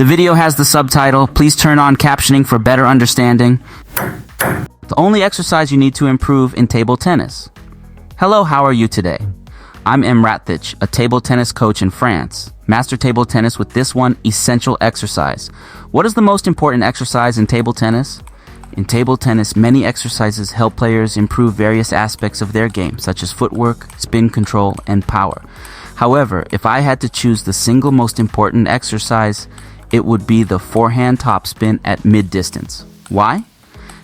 The video has the subtitle. Please turn on captioning for better understanding. The only exercise you need to improve in table tennis. Hello, how are you today? I'm EmRatThich, a table tennis coach in France. Master table tennis with this one essential exercise. What is the most important exercise in table tennis? In table tennis, many exercises help players improve various aspects of their game, such as footwork, spin control, and power. However, if I had to choose the single most important exercise, it would be the forehand topspin at mid-distance. Why?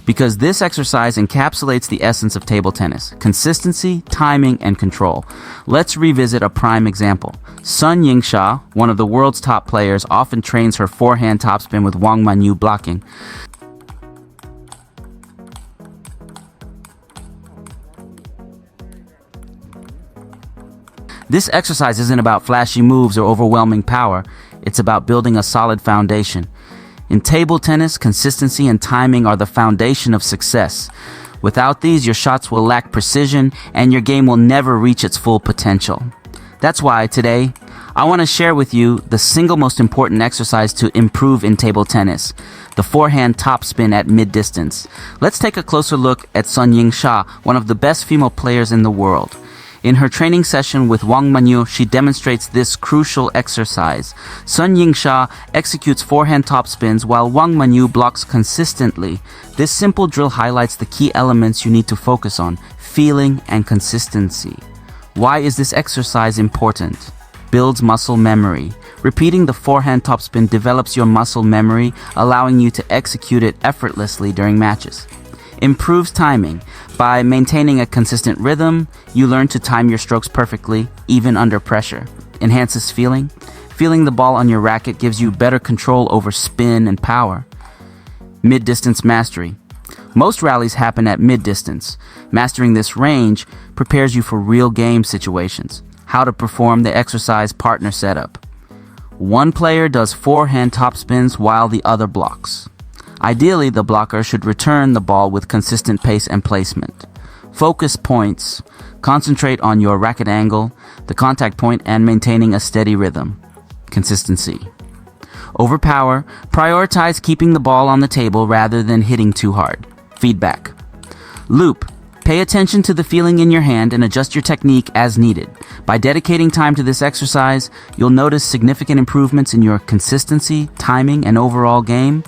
Because this exercise encapsulates the essence of table tennis: consistency, timing, and control. Let's revisit a prime example. Sun Yingxia, one of the world's top players, often trains her forehand topspin with Wang Manyu blocking. This exercise isn't about flashy moves or overwhelming power. It's about building a solid foundation. In table tennis, consistency and timing are the foundation of success. Without these, your shots will lack precision and your game will never reach its full potential. That's why today, I want to share with you the single most important exercise to improve in table tennis: the forehand topspin at mid-distance. Let's take a closer look at Sun Yingxia, one of the best female players in the world. In her training session with Wang Manyu, she demonstrates this crucial exercise. Sun Yingxia executes forehand topspins while Wang Manyu blocks consistently. This simple drill highlights the key elements you need to focus on: feeling and consistency. Why is this exercise important? Builds muscle memory. Repeating the forehand topspin develops your muscle memory, allowing you to execute it effortlessly during matches. Improves timing. By maintaining a consistent rhythm, you learn to time your strokes perfectly, even under pressure. Enhances feeling. Feeling the ball on your racket gives you better control over spin and power. Mid-distance mastery. Most rallies happen at mid-distance. Mastering this range prepares you for real game situations. How to perform the exercise partner setup. One player does forehand topspins while the other blocks. Ideally, the blocker should return the ball with consistent pace and placement. Focus points. Concentrate on your racket angle, the contact point, and maintaining a steady rhythm. Consistency. Overpower. Prioritize keeping the ball on the table rather than hitting too hard. Feedback. Loop. Pay attention to the feeling in your hand and adjust your technique as needed. By dedicating time to this exercise, you'll notice significant improvements in your consistency, timing, and overall game.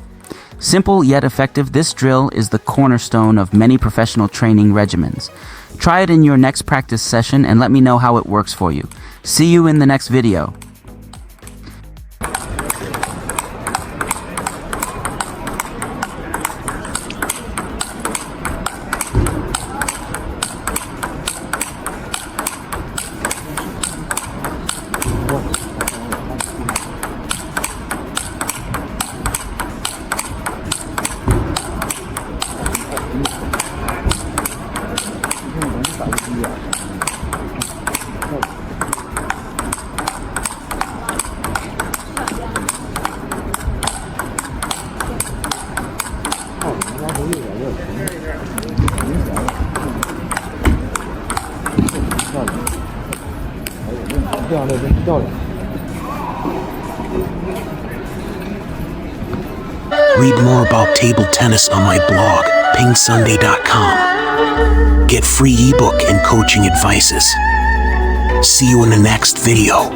Simple yet effective, this drill is the cornerstone of many professional training regimens. Try it in your next practice session and let me know how it works for you. See you in the next video. Read more about table tennis on my blog, PingSunday.com. Get free ebook and coaching advices. See you in the next video.